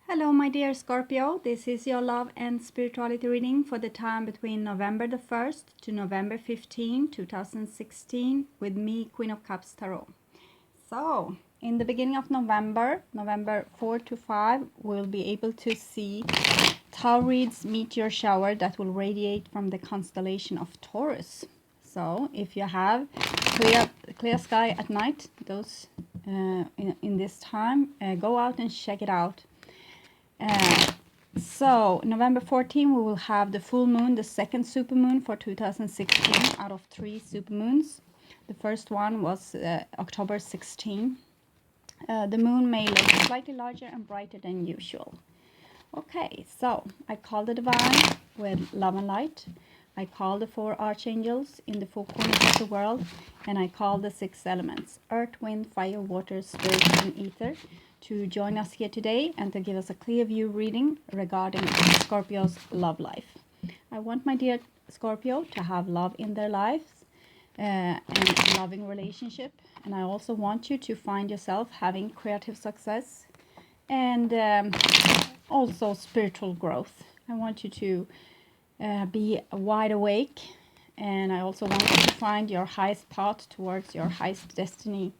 Hello, my dear Scorpio. This is your love and spirituality reading for the time between November the 1st to November 15, 2016, with me, Queen of Cups Tarot. So, in the beginning of November, November 4 to 5, we'll be able to see Taurids meteor shower that will radiate from the constellation of Taurus. So, if you have clear sky at night, those in this time, go out and check it out. So November 14 we will have the full moon, the second supermoon for 2016 out of 3 supermoons. The first one was October 16. The moon may look slightly larger and brighter than usual. Okay, so I call the divine with love and light. I call the 4 archangels in the 4 corners of the world, and I call the 6 elements, earth, wind, fire, water, spirit, and ether, to join us here today and to give us a clear view reading regarding Scorpio's love life. I want my dear Scorpio to have love in their lives and a loving relationship, and I also want you to find yourself having creative success and also spiritual growth. I want you to be wide awake, and I also want you to find your highest path towards your highest destiny,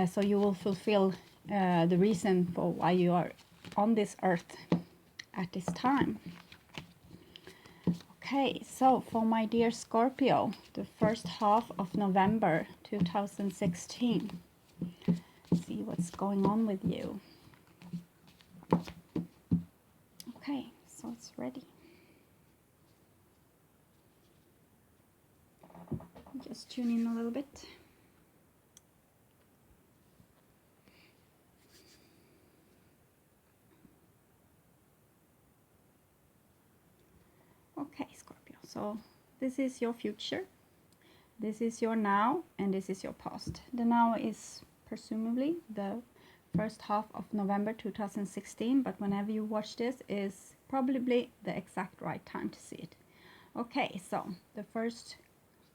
so you will fulfill the reason for why you are on this earth at this time. Okay, so for my dear Scorpio, the first half of November 2016, see what's going on with you. Okay, so it's ready. Just tune in a little bit. Okay, Scorpio, so this is your future, this is your now, and this is your past. The now is presumably the first half of November 2016, but whenever you watch this is probably the exact right time to see it. Okay, so the first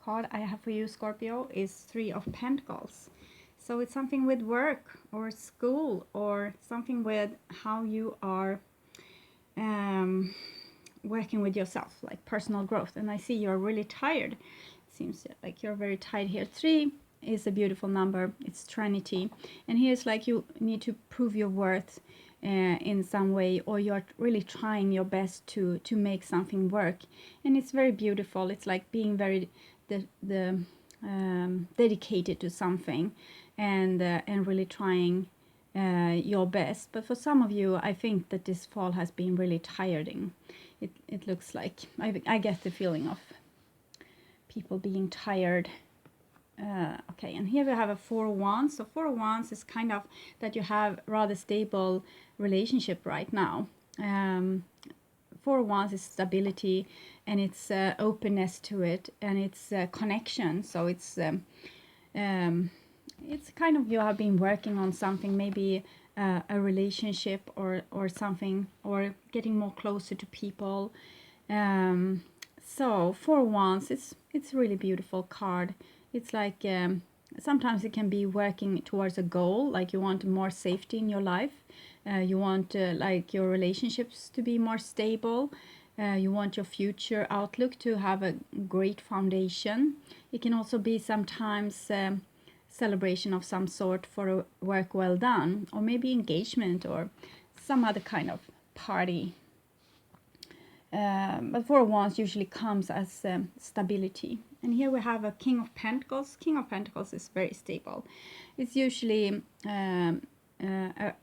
card I have for you, Scorpio, is 3 of Pentacles. So it's something with work or school or something with how you are working with yourself, like personal growth. And I see you're really tired. It seems like you're very tired here. 3 is a beautiful number. It's Trinity. And here's like you need to prove your worth in some way, or you're really trying your best to make something work. And it's very beautiful. It's like being very dedicated to something and really trying your best. But for some of you, I think that this fall has been really tiring. It looks like I get the feeling of people being tired. Okay, and here we have a 4 of Wands. So 4 of Wands is kind of that you have rather stable relationship right now. 4 of Wands is stability, and it's openness to it, and it's connection. So it's kind of you have been working on something, maybe a relationship or something, or getting more closer to people. So 4 of Wands, it's really beautiful card. It's like sometimes it can be working towards a goal, like you want more safety in your life. You want like your relationships to be more stable. You want your future outlook to have a great foundation. It can also be sometimes celebration of some sort for a work well done, or maybe engagement or some other kind of party. But 4 of Wands usually comes as stability. And here we have a King of Pentacles. King of Pentacles is very stable. It's usually an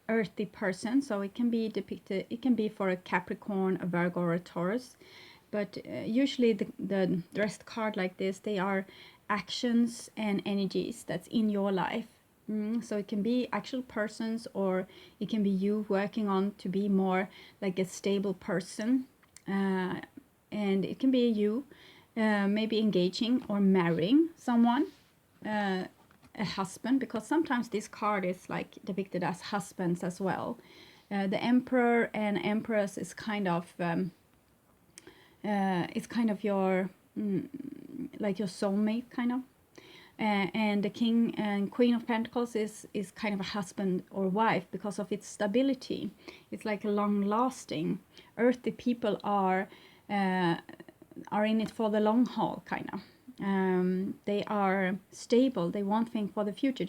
earthy person, so it can be depicted, it can be for a Capricorn, a Virgo, or a Taurus. But usually the dressed card like this, they are actions and energies that's in your life. So it can be actual persons, or it can be you working on to be more like a stable person. And it can be you maybe engaging or marrying someone, a husband, because sometimes this card is like depicted as husbands as well. The Emperor and Empress is kind of it's kind of your like your soulmate kind of. And the King and Queen of Pentacles is kind of a husband or wife because of its stability. It's like a long-lasting. Earthly people are in it for the long haul, kind of. They are stable. They won't think for the future.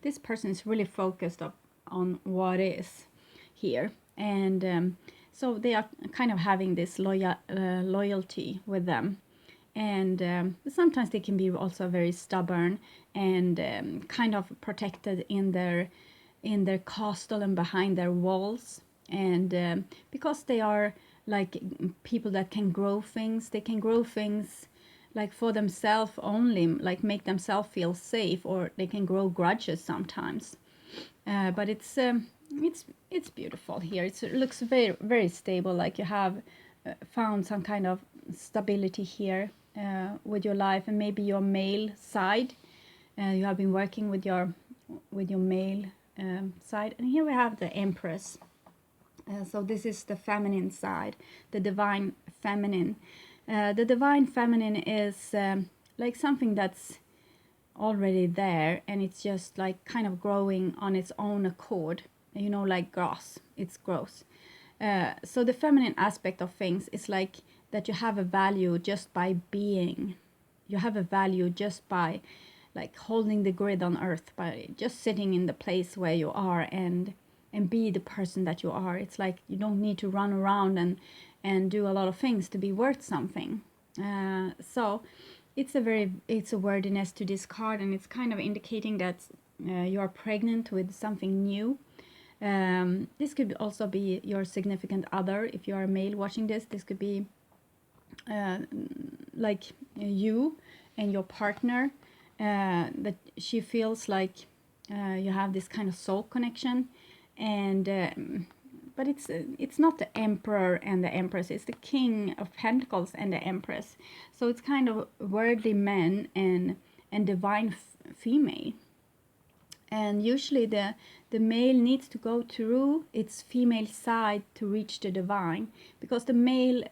This person is really focused on what is here, and so they are kind of having this loyalty with them. And sometimes they can be also very stubborn and kind of protected in their castle and behind their walls. And because they are like people that can grow things, they can grow things like for themselves only, like make themselves feel safe, or they can grow grudges sometimes. But it's beautiful here. It looks very, very stable, like you have found some kind of stability here with your life, and maybe your male side. You have been working with your male side. And here we have the Empress. So this is the feminine side, the divine feminine. The divine feminine is like something that's already there, and it's just like kind of growing on its own accord, you know, like grass. It's grows. So the feminine aspect of things is like that you have a value just by being. You have a value just by like holding the grid on earth, by just sitting in the place where you are and be the person that you are. It's like you don't need to run around and do a lot of things to be worth something. So it's a worthiness to discard, and it's kind of indicating that you are pregnant with something new. This could also be your significant other. If you are a male watching this could be like you and your partner, that she feels like you have this kind of soul connection. And but it's not the Emperor and the Empress, it's the King of Pentacles and the Empress. So it's kind of worldly men and divine female. And usually the male needs to go through its female side to reach the divine, because the male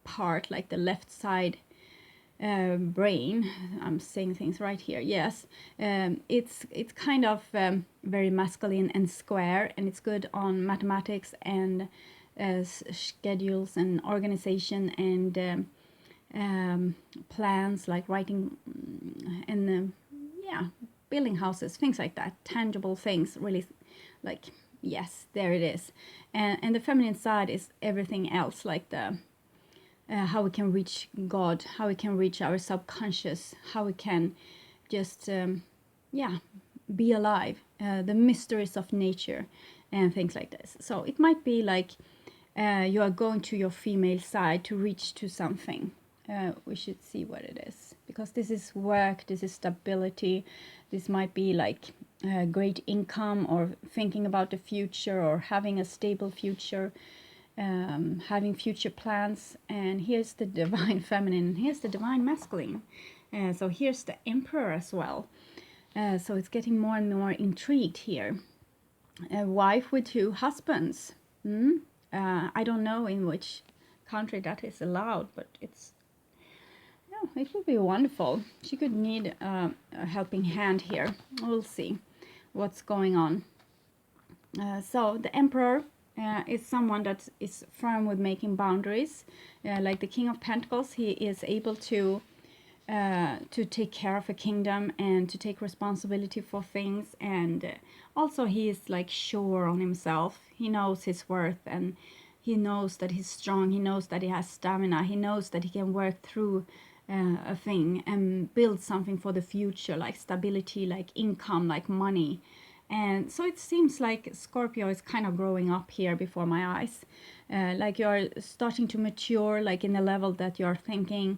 part, like the left side brain, I'm saying things right here, yes, it's kind of very masculine and square, and it's good on mathematics and schedules and organization and plans, like writing and yeah, building houses, things like that, tangible things, really, like, yes, there it is. And the feminine side is everything else, like the how we can reach God, how we can reach our subconscious, how we can just yeah, be alive, the mysteries of nature and things like this. So it might be like you are going to your female side to reach to something. We should see what it is, because this is work, this is stability, this might be like great income, or thinking about the future, or having a stable future, having future plans. And here's the divine feminine, here's the divine masculine. So here's the Emperor as well. So it's getting more and more intrigued here. A wife with two husbands. I don't know in which country that is allowed, but it's, yeah, it would be wonderful. She could need a helping hand here. We'll see what's going on. So the Emperor is someone that is firm with making boundaries. Like the King of Pentacles, he is able to take care of a kingdom and to take responsibility for things. And also he is like sure on himself. He knows his worth, and he knows that he's strong. He knows that he has stamina. He knows that he can work through a thing and build something for the future, like stability, like income, like money. And so it seems like Scorpio is kind of growing up here before my eyes. Like you're starting to mature, like in the level that you're thinking.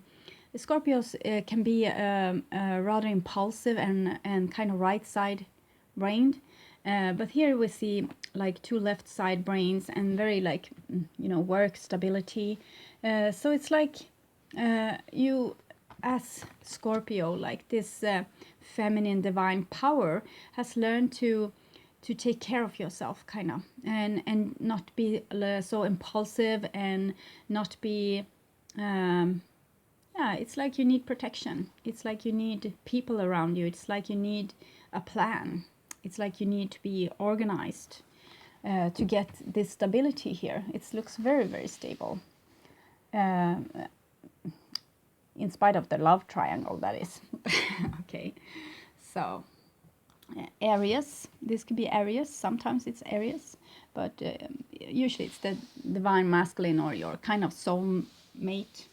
Scorpios can be rather impulsive and kind of right side brained. But here we see like two left side brains and very like, you know, work stability. So it's like you as Scorpio, like this feminine divine power, has learned to take care of yourself, kind of, and not be so impulsive, and not be yeah, it's like you need protection. It's like you need people around you. It's like you need a plan. It's like you need to be organized to get this stability here. It looks very, very stable. In spite of the love triangle, that is. Okay, so Aries. This could be Aries. Sometimes it's Aries, but usually it's the divine masculine or your kind of soul mate.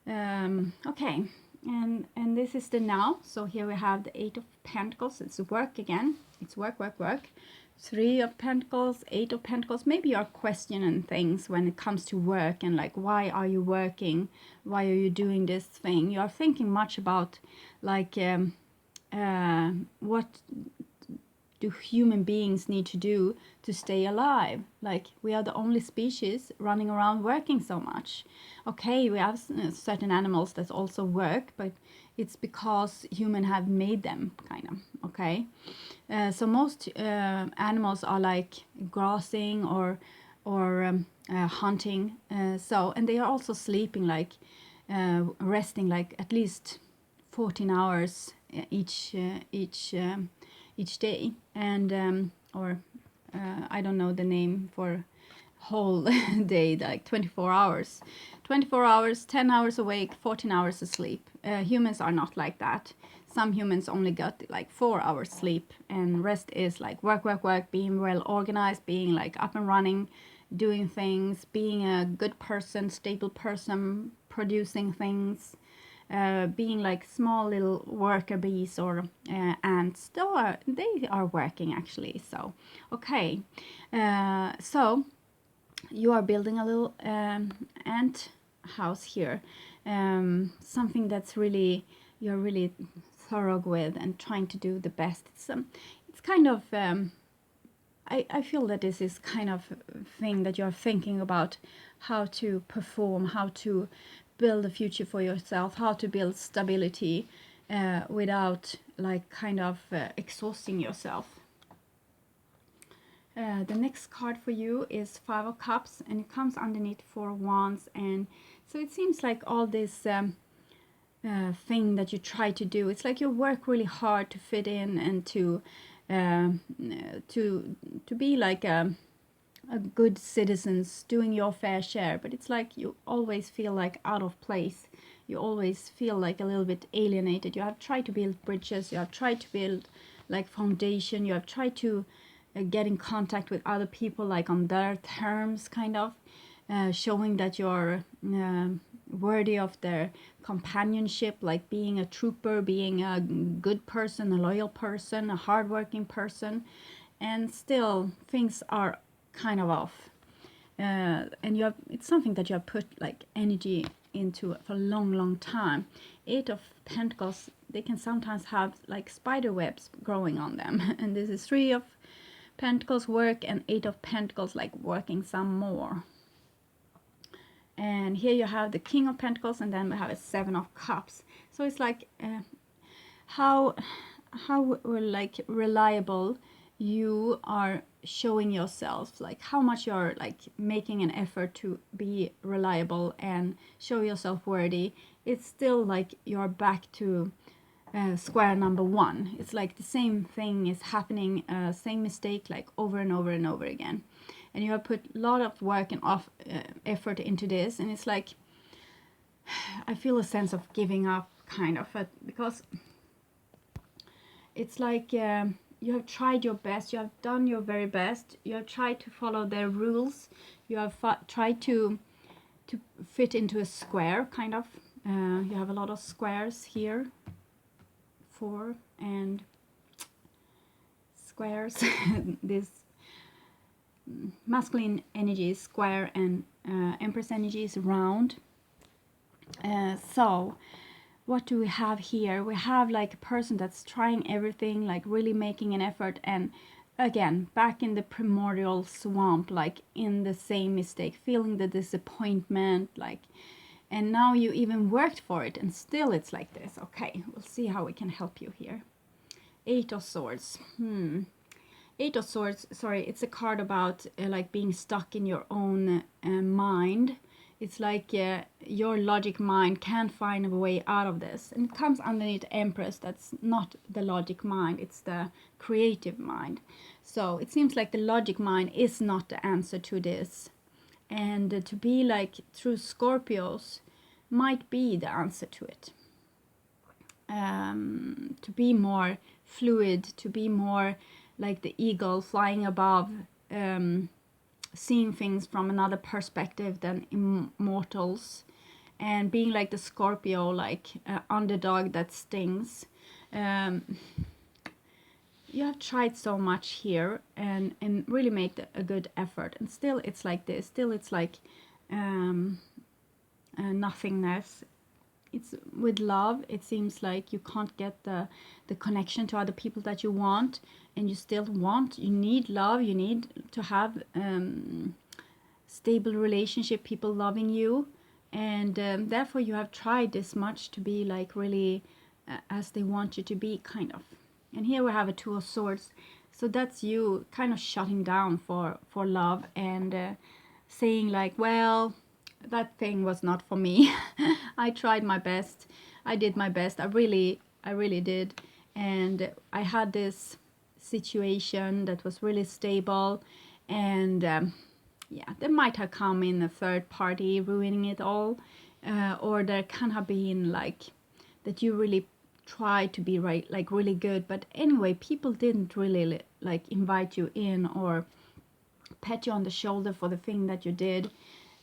Okay, and this is the now. So here we have the Eight of Pentacles. It's work again. It's work, work, work. Three of Pentacles, Eight of Pentacles. Maybe you're questioning things when it comes to work and like, why are you working? Why are you doing this thing? You are thinking much about like what do human beings need to do to stay alive? Like, we are the only species running around working so much. Okay, we have certain animals that also work, but it's because humans have made them, kind of. Okay, so most animals are like grassing or hunting. So, and they are also sleeping, like resting, like at least 14 hours each day, and or I don't know the name for whole day, like 24 hours. 24 hours, 10 hours awake, 14 hours asleep. Humans are not like that. Some humans only got like 4 hours sleep, and rest is like work, work, work, being well organized, being like up and running, doing things, being a good person, stable person, producing things, being like small little worker bees or ants. They are working actually. So okay, so you are building a little ant house here, something that's really you're really thorough with and trying to do the best. It's kind of I feel that this is kind of thing that you're thinking about, how to perform, how to build a future for yourself, how to build stability without like kind of exhausting yourself. The next card for you is Five of Cups, and it comes underneath Four of Wands, and so it seems like all this thing that you try to do, it's like you work really hard to fit in and to be like a good citizens, doing your fair share, but it's like you always feel like out of place. You always feel like a little bit alienated. You have tried to build bridges, you have tried to build like foundation, you have tried to get in contact with other people like on their terms, kind of showing that you're worthy of their companionship, like being a trooper, being a good person, a loyal person, a hardworking person, and still things are kind of off. And it's something that you have put like energy into for a long, long time. Eight of Pentacles, they can sometimes have like spider webs growing on them, and this is Three of Pentacles work and Eight of Pentacles like working some more. And here you have the King of Pentacles, and then we have a Seven of Cups. So it's like how like reliable you are showing yourself, like how much you're like making an effort to be reliable and show yourself worthy. It's still like you're back to square number one. It's like the same thing is happening, same mistake like over and over and over again, and you have put a lot of work and effort into this, and it's like I feel a sense of giving up, kind of, because it's like you have tried your best, you have done your very best, you have tried to follow their rules, you have tried to fit into a square, kind of. You have a lot of squares here, 4 and squares. This masculine energy is square, and Empress energy is round. So what do we have here? We have like a person that's trying everything, like really making an effort, and again back in the primordial swamp, like in the same mistake, feeling the disappointment, like, and now you even worked for it and still it's like this. Okay, we'll see how we can help you here. Eight of Swords. Eight of Swords, sorry, it's a card about like being stuck in your own mind. It's like your logic mind can't find a way out of this. And it comes underneath Empress. That's not the logic mind, it's the creative mind. So it seems like the logic mind is not the answer to this. And to be like through Scorpios might be the answer to it. To be more fluid, to be more like the eagle flying above, seeing things from another perspective than immortals, and being like the Scorpio, like underdog that stings. You have tried so much here and really made a good effort, and still it's like this, still it's like nothingness. It's with love, it seems like you can't get the connection to other people that you want, and you need love, you need to have stable relationship, people loving you, and therefore you have tried this much to be like really as they want you to be, kind of. And here we have a Two of Swords, so that's you kind of shutting down for love, and saying like, well, that thing was not for me. I tried my best, I did my best, I really did, and I had this situation that was really stable, and yeah, there might have come in a third party ruining it all, or there can have been like that you really tried to be right, like really good, but anyway, people didn't really like invite you in or pat you on the shoulder for the thing that you did.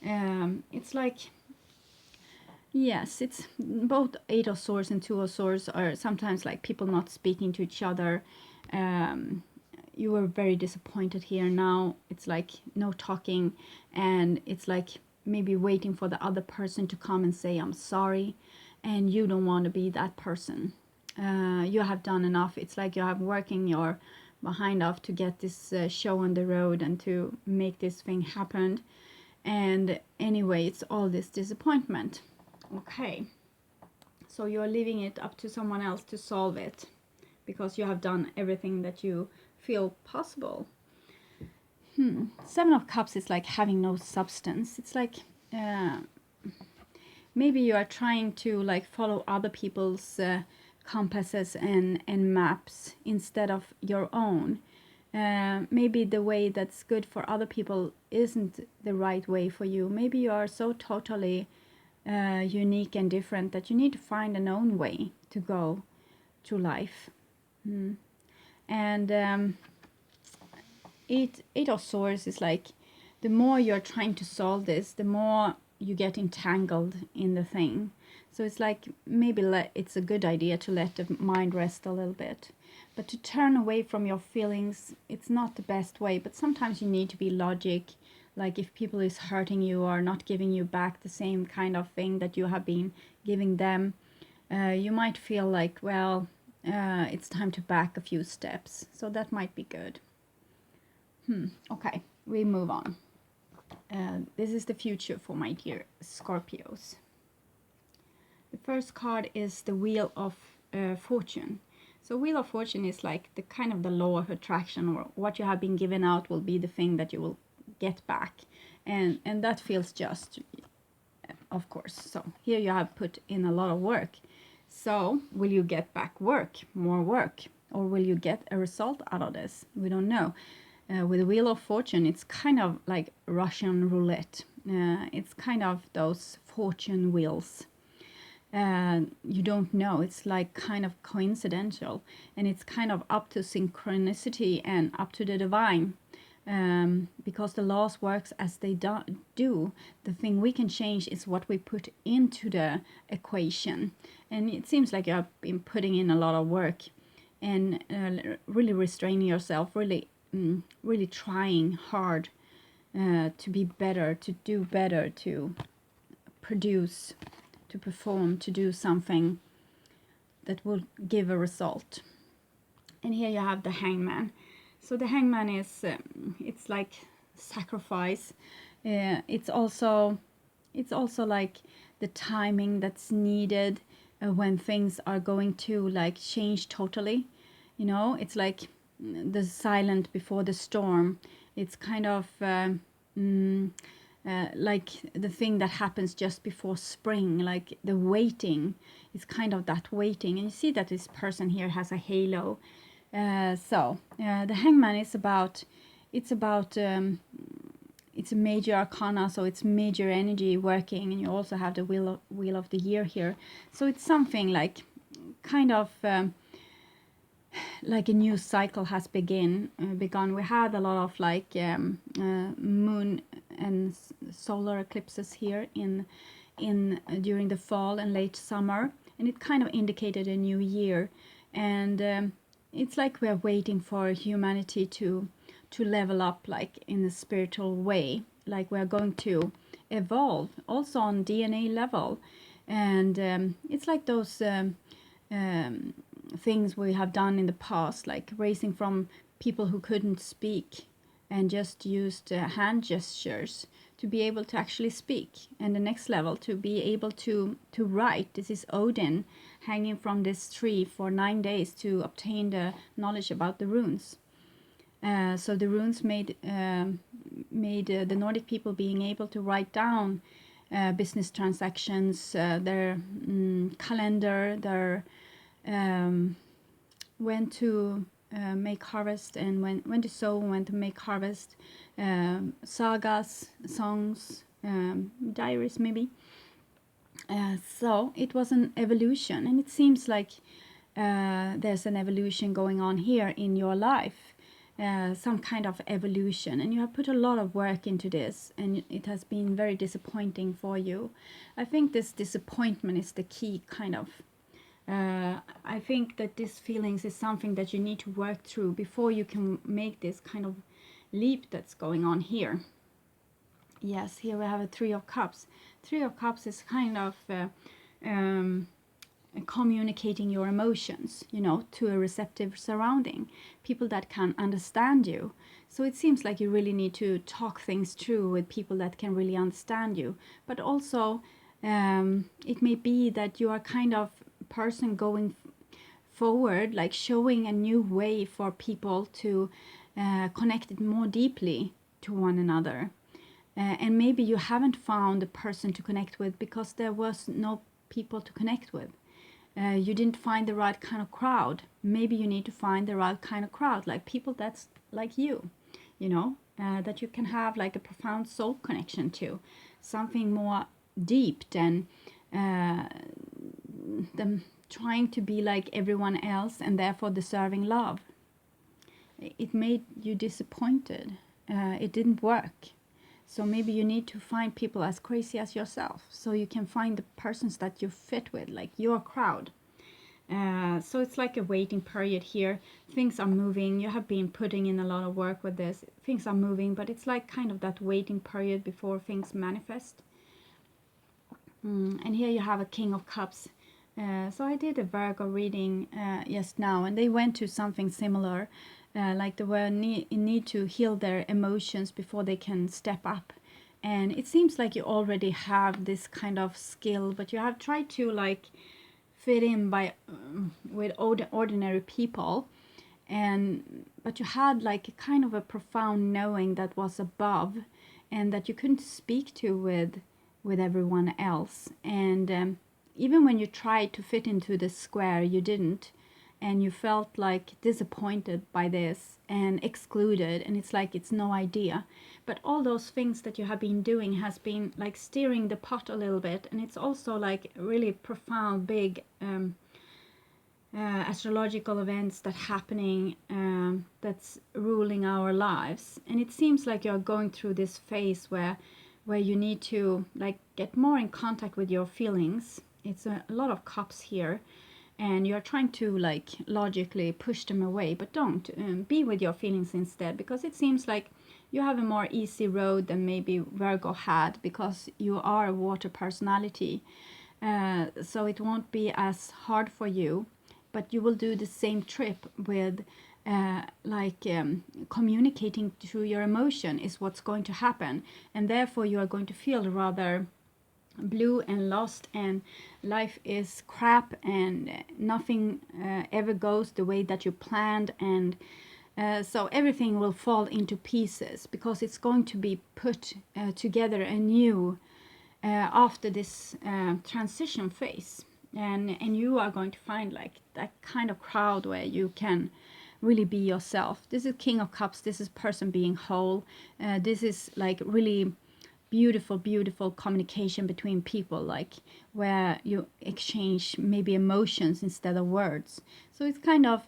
It's like, yes, it's both Eight of Swords and Two of Swords are sometimes like people not speaking to each other. You were very disappointed here. Now it's like no talking, and it's like maybe waiting for the other person to come and say I'm sorry, and you don't want to be that person. You have done enough. It's like you have working your behind off to get this show on the road and to make this thing happen. And anyway, it's all this disappointment. Okay, so you're leaving it up to someone else to solve it because you have done everything that you feel possible. Seven of Cups is like having no substance. It's like maybe you are trying to like follow other people's compasses and maps instead of your own. Maybe the way that's good for other people isn't the right way for you. Maybe you are so totally unique and different that you need to find an own way to go through life. And Eight of Swords is like the more you're trying to solve this, the more you get entangled in the thing. So it's like maybe it's a good idea to let the mind rest a little bit. But to turn away from your feelings, it's not the best way. But sometimes you need to be logic. Like if people is hurting you or not giving you back the same kind of thing that you have been giving them, you might feel like, well, it's time to back a few steps. So that might be good. Okay, we move on. This is the future for my dear Scorpios. The first card is the Wheel of Fortune. So Wheel of Fortune is like the kind of the law of attraction, or what you have been given out will be the thing that you will get back. And that feels just, of course. So here you have put in a lot of work. So will you get back work, more work, or will you get a result out of this? We don't know. With the Wheel of Fortune, it's kind of like Russian roulette. It's kind of those fortune wheels. You don't know, it's like kind of coincidental, and it's kind of up to synchronicity and up to the divine, because the laws works as they do. The thing we can change is what we put into the equation, and it seems like you have been putting in a lot of work and really restraining yourself, really trying hard to be better, to do better, to produce, to perform, to do something that will give a result. And here you have the Hangman. So the Hangman is it's like sacrifice. It's also like the timing that's needed when things are going to like change totally. You know, it's like the silent before the storm. It's kind of like the thing that happens just before spring, like the waiting. It's kind of that waiting. And you see that this person here has a halo. The Hangman is about, it's about, it's a major arcana, so it's major energy working, and you also have the wheel of the year here. So it's something like kind of like a new cycle has begun. We had a lot of like moon and solar eclipses here in during the fall and late summer, and it kind of indicated a new year. And it's like we're waiting for humanity to level up, like in a spiritual way, like we're going to evolve also on DNA level. And it's like those things we have done in the past, like raising from people who couldn't speak and just used hand gestures to be able to actually speak, and the next level to be able to write. This is Odin hanging from this tree for 9 days to obtain the knowledge about the runes. So the runes made the Nordic people being able to write down business transactions, their calendar, their when to make harvest, and when to sow, when to make harvest, sagas, songs, diaries maybe. So it was an evolution, and it seems like there's an evolution going on here in your life, some kind of evolution, and you have put a lot of work into this, and it has been very disappointing for you. I think this disappointment is the key kind of. I think that this feelings is something that you need to work through before you can make this kind of leap that's going on here. Yes, here we have a Three of Cups. Three of Cups is kind of communicating your emotions, you know, to a receptive surrounding, people that can understand you. So it seems like you really need to talk things through with people that can really understand you. But also, it may be that you are kind of person going forward, like showing a new way for people to connect more deeply to one another. And maybe you haven't found a person to connect with because there was no people to connect with. You didn't find the right kind of crowd. Maybe you need to find the right kind of crowd, like people that's like you know, that you can have like a profound soul connection to, something more deep than them trying to be like everyone else and therefore deserving love. It made you disappointed. It didn't work. So maybe you need to find people as crazy as yourself, so you can find the persons that you fit with, like your crowd. So it's like a waiting period here. Things are moving. You have been putting in a lot of work with this. Things are moving, but it's like kind of that waiting period before things manifest. And here you have a King of Cups. So I did a Virgo reading just now, and they went to something similar. Like they were need to heal their emotions before they can step up. And it seems like you already have this kind of skill, but you have tried to like fit in by with ordinary people, but you had like a kind of a profound knowing that was above, and that you couldn't speak to with everyone else. And even when you tried to fit into the square, you didn't. And you felt like disappointed by this and excluded, and it's like it's no idea. But all those things that you have been doing has been like steering the pot a little bit, and it's also like really profound, big astrological events that happening that's ruling our lives. And it seems like you're going through this phase where you need to like get more in contact with your feelings. It's a lot of cups here, and you're trying to like logically push them away, but don't. Be with your feelings instead, because it seems like you have a more easy road than maybe Virgo had, because you are a water personality. So it won't be as hard for you, but you will do the same trip with communicating through your emotion is what's going to happen, and therefore you are going to feel rather blue and lost, and life is crap, and nothing ever goes the way that you planned, and So everything will fall into pieces because it's going to be put together anew after this transition phase. And you are going to find like that kind of crowd where you can really be yourself. This is King of Cups. This is person being whole. This is like really beautiful communication between people, like where you exchange maybe emotions instead of words. So it's kind of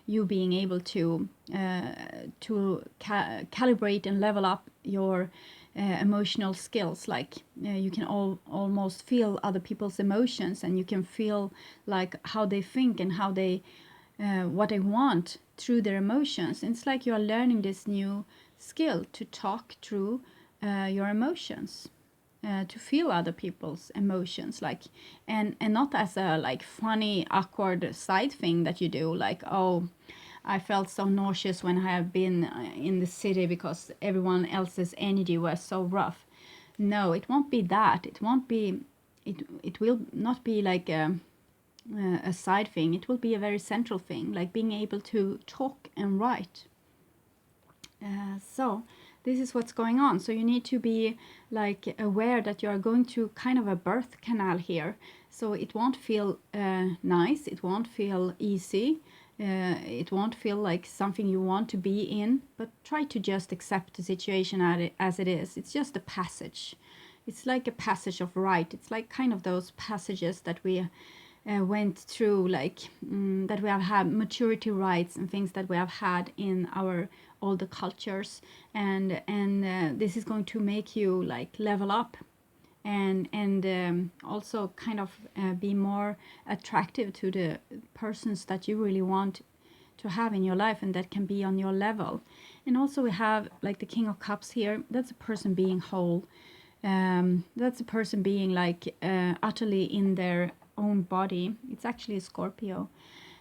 you being able to calibrate and level up your emotional skills. Like you can almost feel other people's emotions, and you can feel like how they think and how they what they want through their emotions. And it's like you are learning this new skill to talk through your emotions, to feel other people's emotions, like and not as a like funny awkward side thing that you do, like, oh, I felt so nauseous when I have been in the city because everyone else's energy was so rough. No, it won't be that. It won't be. It will not be like a side thing. It will be a very central thing, like being able to talk and write. So this is what's going on. So you need to be like aware that you are going through kind of a birth canal here. So it won't feel nice. It won't feel easy. It won't feel like something you want to be in, but try to just accept the situation as it is. It's just a passage. It's like a passage of right. It's like kind of those passages that we went through, like that we have had maturity rites and things that we have had in our older cultures, and this is going to make you like level up and also kind of be more attractive to the persons that you really want to have in your life and that can be on your level. And also we have like the King of Cups here. That's a person being whole. That's a person being like utterly in their own body. It's actually a Scorpio.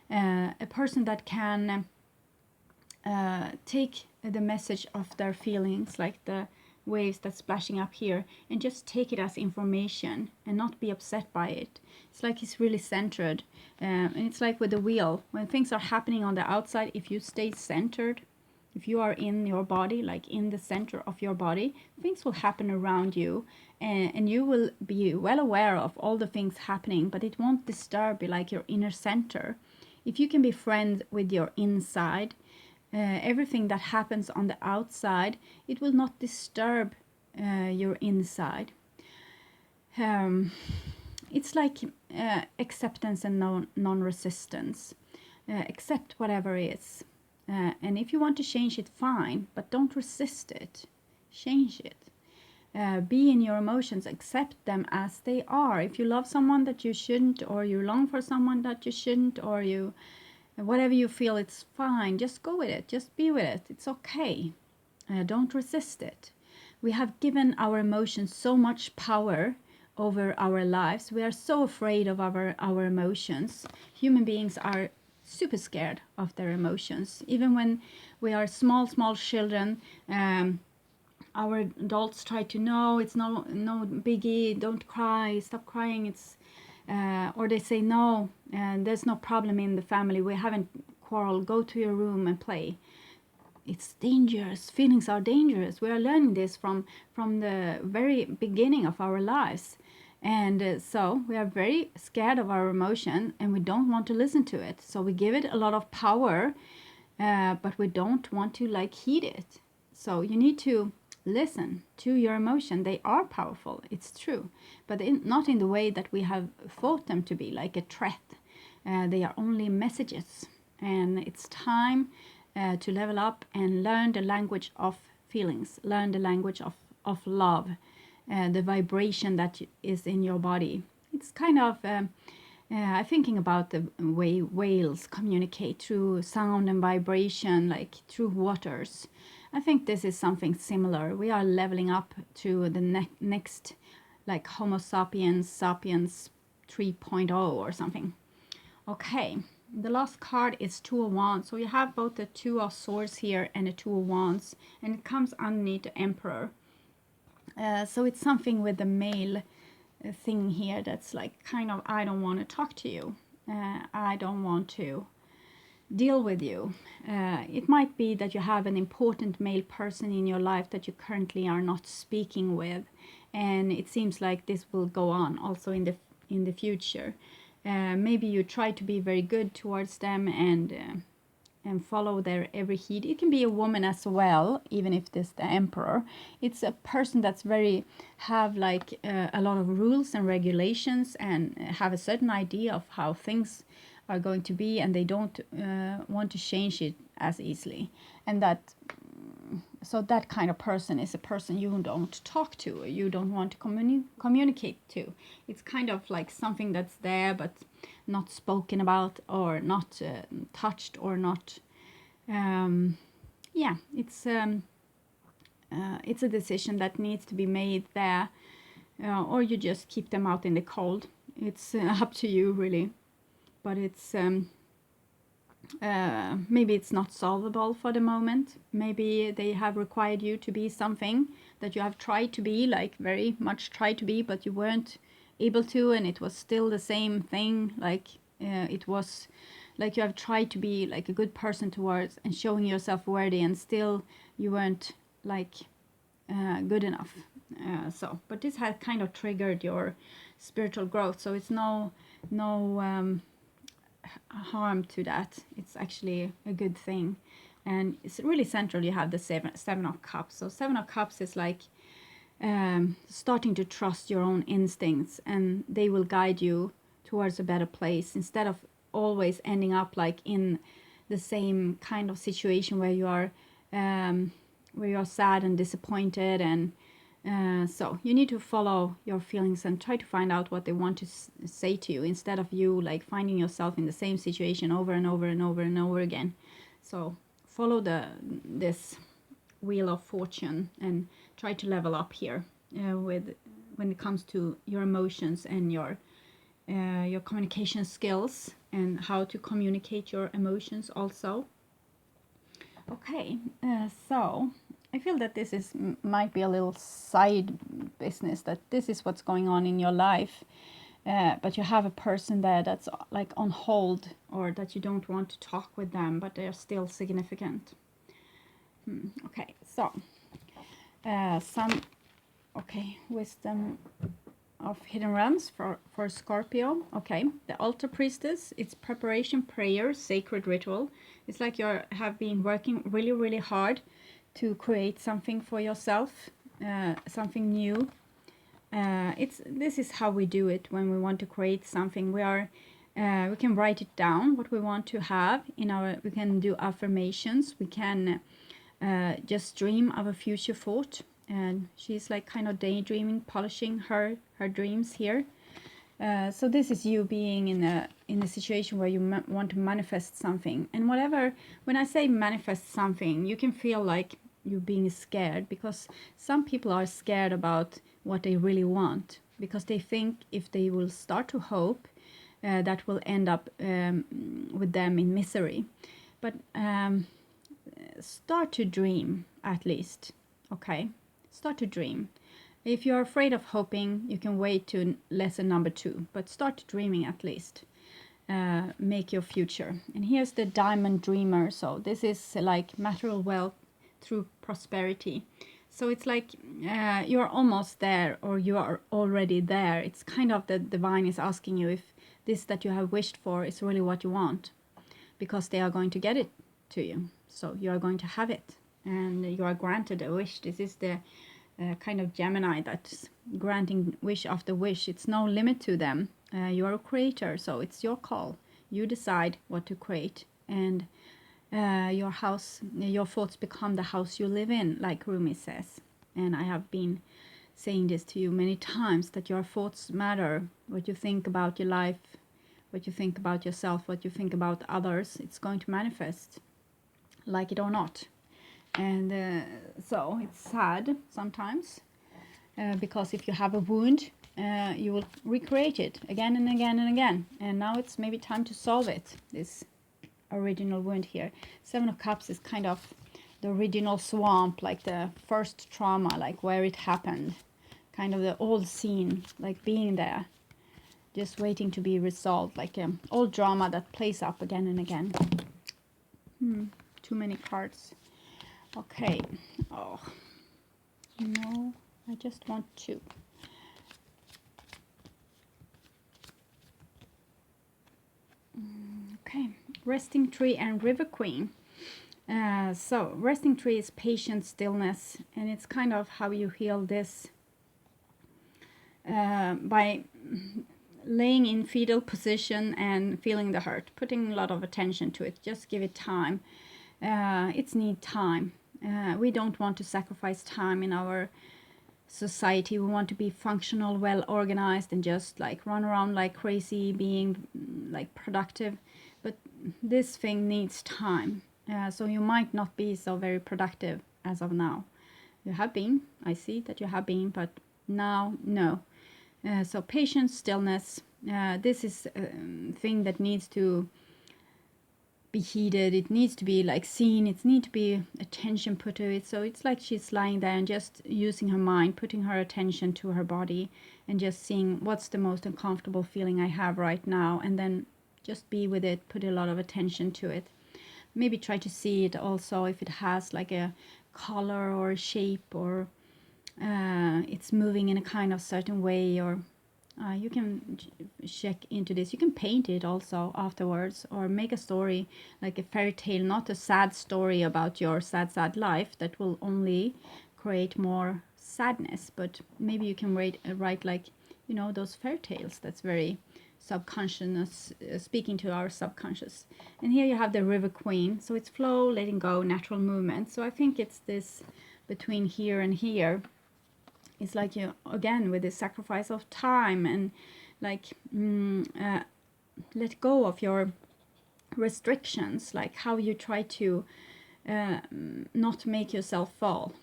A person that can take the message of their feelings, like the waves that's splashing up here, and just take it as information and not be upset by it. It's like he's really centered. And it's like with the wheel, when things are happening on the outside, if you stay centered, if you are in your body, like in the center of your body, things will happen around you, and you will be well aware of all the things happening, but it won't disturb like your inner center. If you can be friends with your inside, everything that happens on the outside, it will not disturb your inside. It's like acceptance and non-resistance. Accept whatever is. And if you want to change it, fine, but don't resist it. Change it. Be in your emotions, accept them as they are. If you love someone that you shouldn't, or you long for someone that you shouldn't, or you, whatever you feel, it's fine. Just go with it. Just be with it. It's okay. Don't resist it. We have given our emotions so much power over our lives. We are so afraid of our emotions. Human beings are super scared of their emotions. Even when we are small children, our adults try to, no, it's no biggie, don't cry, stop crying, it's or they say, no, and there's no problem in the family, we haven't quarreled, go to your room and play. It's dangerous. Feelings are dangerous. We are learning this from the very beginning of our lives. And so we are very scared of our emotion, and we don't want to listen to it. So we give it a lot of power, but we don't want to like heed it. So you need to listen to your emotion. They are powerful, it's true, but not in the way that we have thought them to be, like a threat. They are only messages, and it's time to level up and learn the language of feelings, learn the language of love, the vibration that is in your body. It's kind of I'm thinking about the way whales communicate through sound and vibration, like through waters. I think this is something similar. We are leveling up to the next, like Homo sapiens 3.0 or something. Okay, the last card is Two of Wands. So you have both the Two of Swords here and the Two of Wands, and it comes underneath the Emperor. So it's something with the male thing here that's like kind of, I don't want to talk to you. I don't want to deal with you. It might be that you have an important male person in your life that you currently are not speaking with, and it seems like this will go on also in the future. Maybe you try to be very good towards them and follow their every heed. It can be a woman as well, even if this the emperor. It's a person that's very have like a lot of rules and regulations and have a certain idea of how things are going to be, and they don't want to change it as easily. And that so that kind of person is a person you don't talk to, you don't want to communicate to. It's kind of like something that's there but not spoken about, or not touched, or not yeah, it's a decision that needs to be made there, or you just keep them out in the cold. It's up to you really, but it's maybe it's not solvable for the moment. Maybe they have required you to be something that you have tried to be, like very much tried to be, but you weren't able to, and it was still the same thing. Like it was like you have tried to be like a good person towards and showing yourself worthy, and still you weren't like good enough. But this had kind of triggered your spiritual growth, so it's no harm to that. It's actually a good thing, and it's really central. You have the seven of cups. So seven of cups is like starting to trust your own instincts, and they will guide you towards a better place, instead of always ending up like in the same kind of situation where you are sad and disappointed. And so you need to follow your feelings and try to find out what they want to say to you, instead of you like finding yourself in the same situation over and over and over and over again. So follow this wheel of fortune and try to level up here with when it comes to your emotions and your communication skills, and how to communicate your emotions also. Okay, so I feel that this is might be a little side business, that this is what's going on in your life, but you have a person there that's like on hold, or that you don't want to talk with them, but they're still significant. Okay, so wisdom of hidden realms for Scorpio. Okay, the altar priestess, it's preparation, prayer, sacred ritual. It's like you have been working really, really hard to create something for yourself, something new. This is how we do it when we want to create something. We can write it down what we want to have in our. We can do affirmations. We can just dream of a future thought. And she's like kind of daydreaming, polishing her dreams here. So this is you being in a situation where you want to manifest something. And when I say manifest something, you can feel like you're being scared, because some people are scared about what they really want, because they think if they will start to hope, that will end up with them in misery. But start to dream at least, okay? Start to dream. If you're afraid of hoping, you can wait to lesson number 2, but start dreaming at least. Make your future. And here's the diamond dreamer. So this is like material wealth through prosperity. So it's like you're almost there, or you are already there. It's kind of the divine is asking you if this that you have wished for is really what you want, because they are going to get it to you. So you are going to have it, and you are granted a wish. This is the kind of Gemini that's granting wish after wish. It's no limit to them. You are a creator, so it's your call. You decide what to create, and your thoughts become the house you live in, like Rumi says. And I have been saying this to you many times, that your thoughts matter. What you think about your life, what you think about yourself, what you think about others, it's going to manifest, like it or not. And so it's sad sometimes, because if you have a wound, you will recreate it again and again and again. And now it's maybe time to solve it, this original wound here. 7 of Cups is kind of the original swamp, like the first trauma, like where it happened. Kind of the old scene, like being there, just waiting to be resolved, like old drama that plays up again and again. Too many cards. Okay. Oh, no, I just want to. Okay, resting tree and river queen. So resting tree is patient stillness, and it's kind of how you heal this by laying in fetal position and feeling the hurt, putting a lot of attention to it. Just give it time. It's need time. We don't want to sacrifice time in our society. We want to be functional, well organized, and just like run around like crazy, being like productive. But this thing needs time. So you might not be so very productive as of now. You have been. I see that you have been, but now, no. So patience, stillness. This is a thing that needs to be heeded. It needs to be like seen. It needs to be attention put to it. So it's like she's lying there and just using her mind, putting her attention to her body, and just seeing what's the most uncomfortable feeling I have right now, and then just be with it. Put a lot of attention to it. Maybe try to see it also if it has like a color or a shape, or it's moving in a kind of certain way, or you can check into this. You can paint it also afterwards, or make a story like a fairy tale, not a sad story about your sad life that will only create more sadness, but maybe you can write like, you know, those fairy tales that's very subconscious, speaking to our subconscious. And here you have the river queen, so it's flow, letting go, natural movement. So I think it's this between here and here. It's like, you again with the sacrifice of time, and like let go of your restrictions, like how you try to not make yourself fall.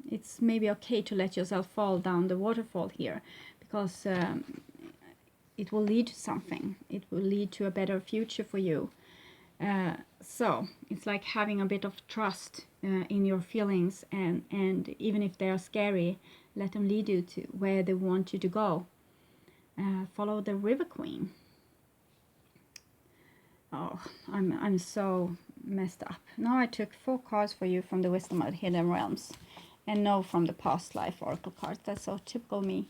It's maybe okay to let yourself fall down the waterfall here, because it will lead to something. It will lead to a better future for you. So it's like having a bit of trust in your feelings, and even if they are scary, let them lead you to where they want you to go. Follow the river queen. Oh, I'm so messed up. Now I took 4 cards for you from the Wisdom of the Hidden Realms, and no from the past life oracle cards. That's so typical me.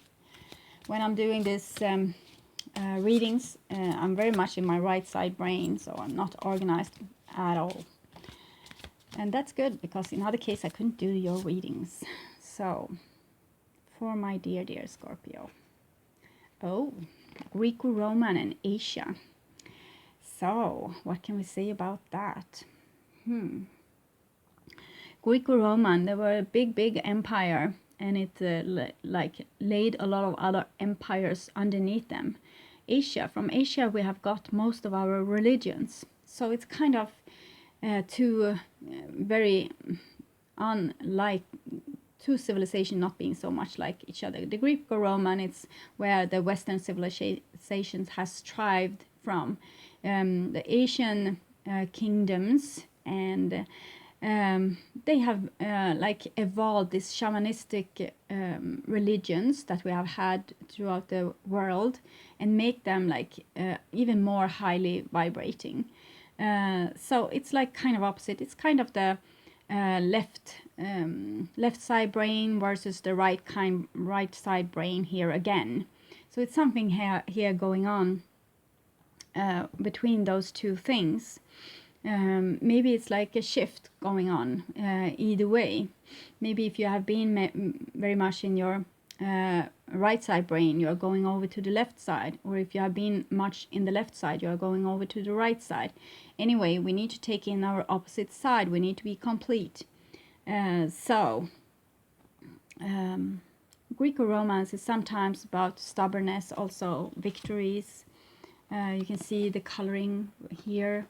When I'm doing this readings, I'm very much in my right side brain, so I'm not organized at all. And that's good, because in other case I couldn't do your readings. So, for my dear Scorpio. Oh, Greco-Roman and Asia. So, what can we say about that? Greco-Roman, they were a big empire, and it like laid a lot of other empires underneath them. Asia, from Asia we have got most of our religions. So it's kind of two very unlike, two civilizations not being so much like each other. The Greco-Roman, it's where the Western civilizations has thrived from. The Asian kingdoms, and they have like evolved these shamanistic religions that we have had throughout the world, and make them like even more highly vibrating. So it's like kind of opposite. It's kind of the left side brain versus the right side brain here again. So it's something here going on between those two things. Maybe it's like a shift going on either way. Maybe if you have been very much in your right side brain, you're going over to the left side, or if you have been much in the left side, you're going over to the right side. Anyway, we need to take in our opposite side. We need to be complete. Greco-Romance is sometimes about stubbornness, also victories. You can see the coloring here.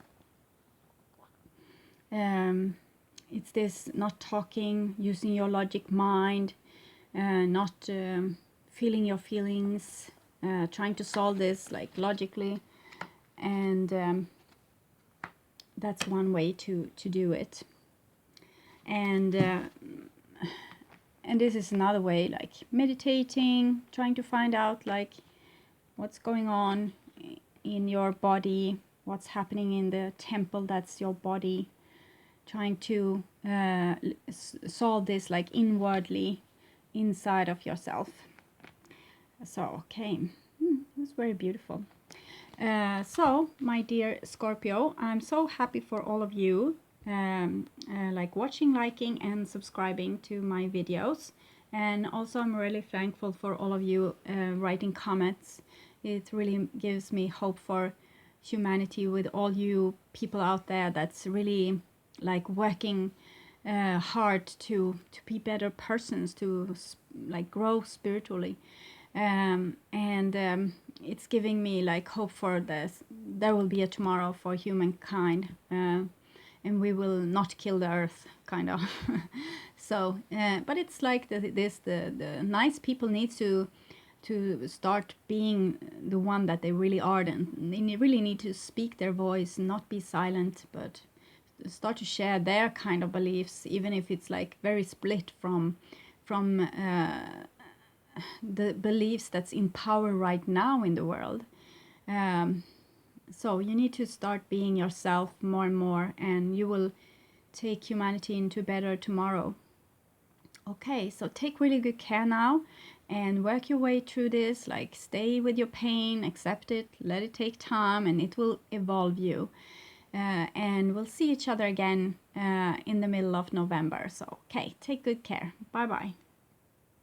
It's this not talking, using your logic mind, not feeling your feelings, trying to solve this like logically, and that's one way to do it. And this is another way, like meditating, trying to find out like what's going on in your body, what's happening in the temple that's your body. trying to solve this like inwardly inside of yourself. So okay, it was very beautiful. So my dear Scorpio, I'm so happy for all of you like watching, liking and subscribing to my videos. And also I'm really thankful for all of you writing comments. It really gives me hope for humanity, with all you people out there that's really like working hard to be better persons, to like grow spiritually. It's giving me like hope for this. There will be a tomorrow for humankind, and we will not kill the earth, kind of. So, but it's like the nice people need to start being the one that they really are, and they really need to speak their voice, not be silent, but start to share their kind of beliefs, even if it's like very split from the beliefs that's in power right now in the world. So you need to start being yourself more and more, and you will take humanity into a better tomorrow. Okay, so take really good care now and work your way through this. Like, stay with your pain, accept it, let it take time, and it will evolve you. And we'll see each other again in the middle of November. So, okay, take good care. Bye bye.